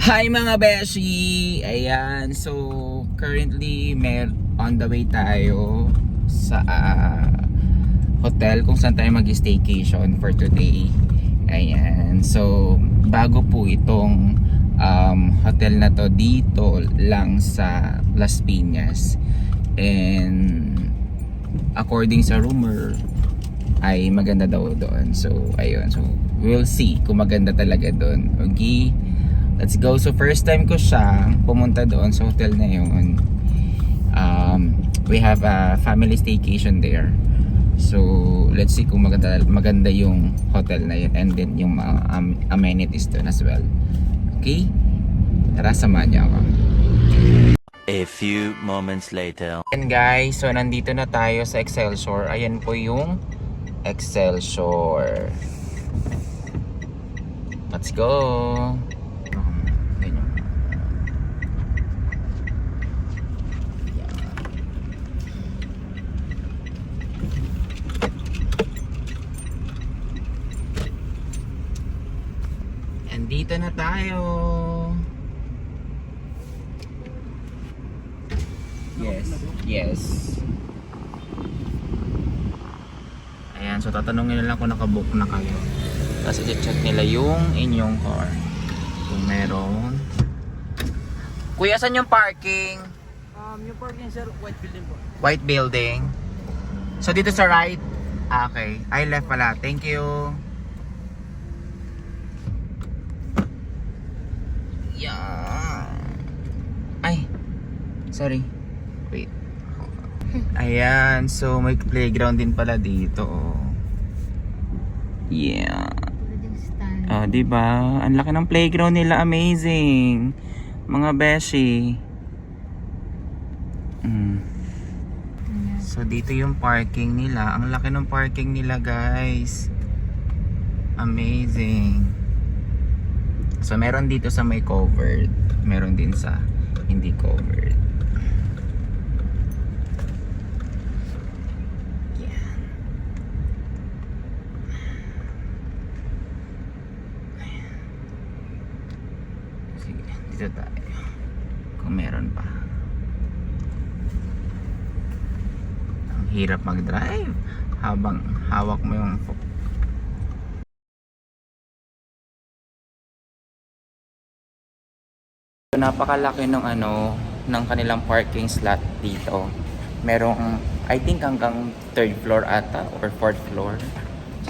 Hi mga beshi! Ayan, so currently on the way tayo sa hotel kung saan tayo mag-staycation for today. Ayan, so bago po itong hotel na to dito lang sa Las Piñas. And according sa rumor ay maganda daw doon. So ayun, so we'll see kung maganda talaga doon. Okay? Let's go. So first time ko siya pumunta doon sa hotel na yun. We have a family staycation there. So let's see kung maganda yung hotel na yun, and then yung mga amenities doon as well. Okay? Tara, samahan niyo ako. A few moments later. And guys, so nandito na tayo sa Excelsior. Ayan po yung Excelsior. Let's go. Andito na tayo. Yes. Ayan, so tatanungin nila kung nakabook na kayo. Tapos i-check nila yung inyong car. Kung meron. Kuya, saan yung parking? Yung parking sir, white building po. White building. So dito sa right? Okay. Ay, left pala. Thank you. Yeah. Ay. Sorry. Wait. Ayan. So may playground din pala dito. Yeah. Oh, diba? Ang laki ng playground nila. Amazing. Mga beshi. So dito yung parking nila. Ang laki ng parking nila, guys. Amazing. So meron dito sa may covered, meron din sa hindi covered. Yan. Sige, dito tayo. Kung meron pa. Ang hirap mag-drive habang hawak mo yung napakalaki ng ng kanilang parking slot dito. Merong I think hanggang 3rd floor ata or 4th floor.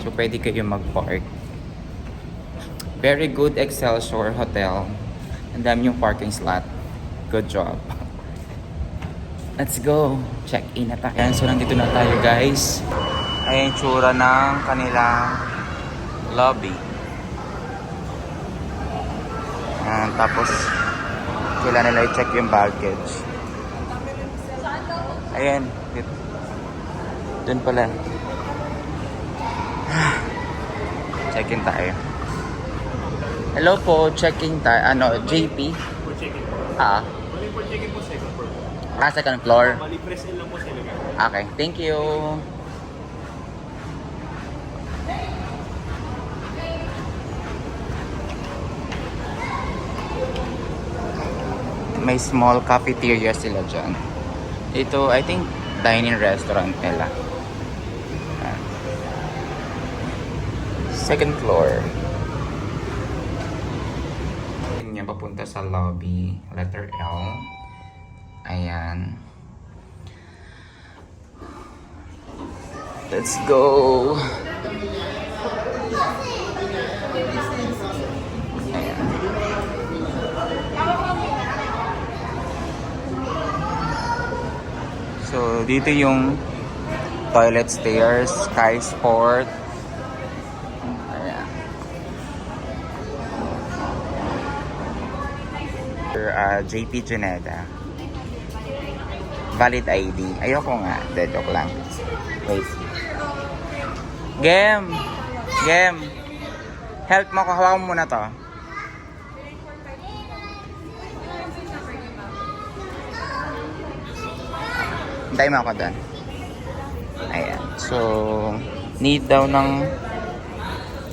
So pwede kayo mag-park. Very good Excelsior Hotel. Ang dami yung parking slot. Good job. Let's go. Check in na tayo. Ayan, so nandito na tayo, guys. Ayan yung tsura ng kanilang lobby. Ayan, tapos kailangan nila i-check yung baggage. Ayan. Doon pala. Check-in tayo. Hello po. Check-in tayo. JP? For check-in po. Bali for check-in po, second floor po. Second floor. Bali press in lang po sa ilagan. Okay. Thank you. May small cafeteria sila dyan. Ito, I think, dining restaurant nila. Second floor. Yan, papunta sa lobby. Letter L. Ayan. Let's go. Ayan. So, dito yung toilet stairs, Sky Sport. Ayan. JP Juneda. Valid ID. Ayoko nga. Joke lang. Wait. Game! Help mo ko. Hawakan mo muna to. Hintay mo ako doon. Ayan. So, need daw ng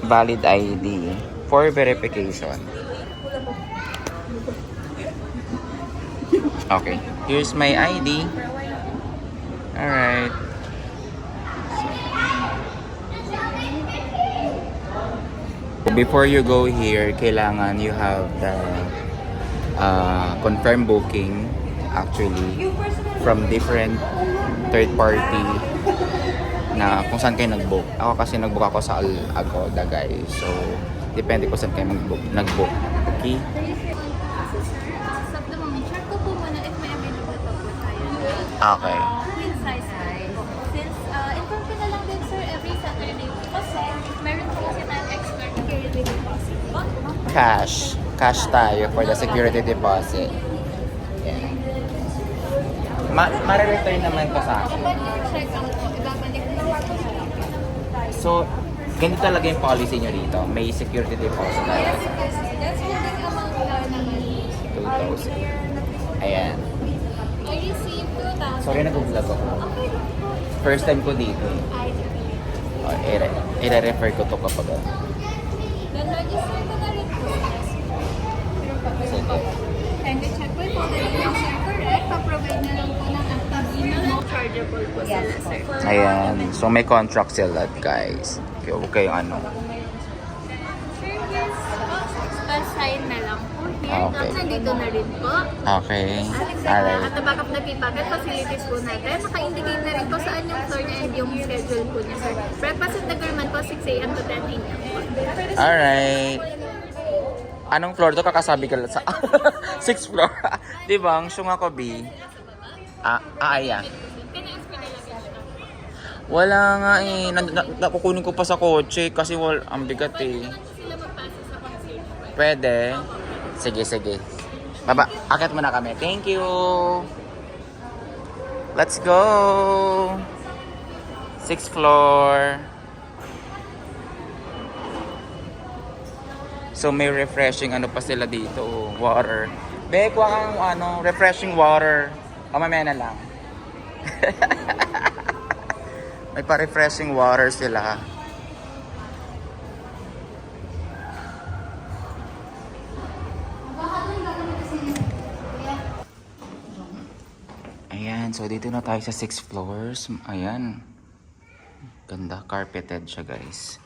valid ID for verification. Okay. Here's my ID. Alright. Before you go here, kailangan you have the confirm booking actually from different third party na kung saan kayo nag-book. Ako kasi nag-book ako sa Agoda guys. So, depende kung saan kayo nag-book. Okay? Sa the moment, check ko po muna if may available pa po tayo. Okay. Queen size po. Since, inform ko na lang din sir every Saturday po kasi meron po kasi tayong extra security deposit po. Cash. Cash tayo for the security deposit. Yeah. Mare-return naman ko sa akin. Kapag check out po, ibabalik ko na po sa So, ganito talaga yung policy nyo dito. May security deposit tayo. Yes, kasi that's holding amount naman. 2,000. Ayan. I received 2,000. Sorry, nag-vlog ako. Okay lang po. First time ko dito. I Oh, i-refer ko to kapag then register ko na rin po. Sige. And check po po na yung sir correct. Pa-provide na lang po ng active email. No chargeable po sila sir. Ayan. So, may contract sila, guys. Okay, okay, ano. Sir, yes. Pa-sign na lang po here. Okay. Tapos nandito na rin po. Okay. At Alright. the backup na pipagan facilities po natin. Naka-indicate na rin po saan yung floor niya and yung schedule po niya sir. Breakfast at the Gurman po 6 a.m. to 10 a.m. po. Alright. Anong floor to? Kakasabi ka lang sa 6th floor. Di ba? Ang syung ako, B. Yeah. Wala nga eh. Nakukunin ko pa sa kotse kasi ang bigat eh. Sila magpasa sa concert. Pwede. Sige, sige. Akit muna kami. Thank you. Let's go. 6th floor. So may refreshing ano pa sila dito, water. Be, kuha kang refreshing water. O mamaya na lang. May pa-refreshing water sila. Ayan, so dito na tayo sa 6th floors. Ayan. Ganda, carpeted siya guys.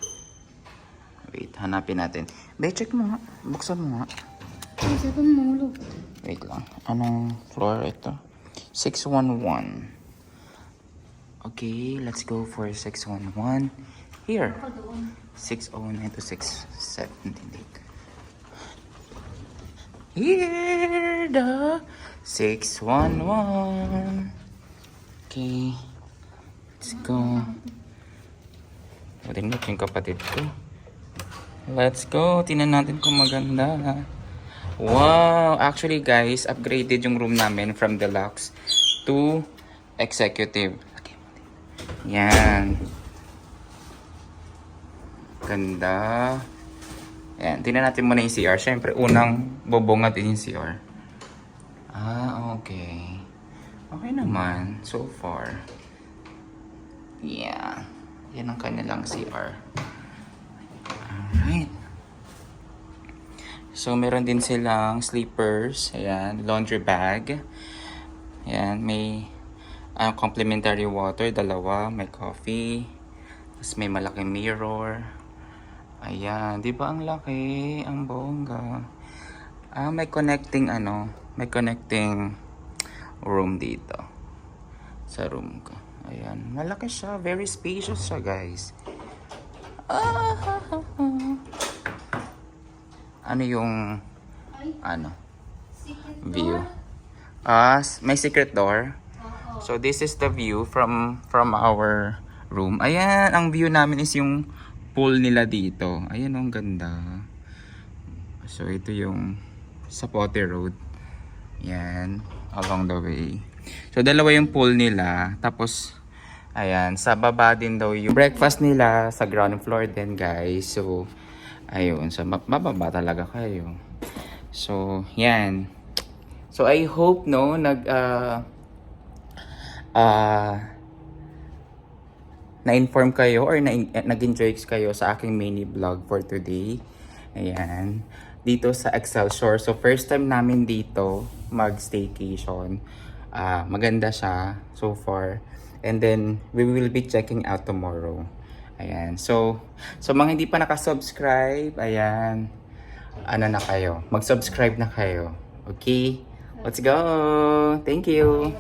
Wait, hanapin natin. Be, check mo nga. Buksan mo nga. Wait lang. Anong floor ito? 611. Okay, let's go for 611. Here. 609 to 678. Here the 611. Okay. Let's go. Tingnan yung kapatid ko. Let's go. Tingnan natin kung maganda. Wow! Actually guys, upgraded yung room namin from deluxe to executive. Yan. Ganda. Yan. Tingnan natin muna yung CR. Siyempre, unang bobongat din yung CR. Okay. Okay naman. So far. Yeah. Yan ang kanilang CR. Alright. So, meron din silang sleepers. Ayan. Laundry bag. Ayan. May complimentary water. Dalawa. May coffee. Tapos may malaking mirror. Ayan. Di ba ang laki? Ang bongga. May connecting may connecting room dito. Sa room ko. Ayan. Malaki siya. Very spacious siya, guys. Ano yung view? May secret door. So this is the view from our room. Ayan, ang view namin is yung pool nila dito. Ayan, ang ganda. So ito yung Sapote Road. Yan, along the way. So dalawa yung pool nila. Tapos ayan, sa baba din daw yung breakfast nila sa ground floor din, guys. So ayun, so mababa talaga kayo. So, yan. So, I hope, na-inform kayo or nag-enjoy kayo sa aking mini vlog for today. Ayan. Dito sa Excelsior. So, first time namin dito mag-staycation. Maganda siya so far. And then, we will be checking out tomorrow. Ayan. So mga hindi pa nakasubscribe, ayan, ano na kayo, mag-subscribe na kayo. Okay? Let's go! Thank you!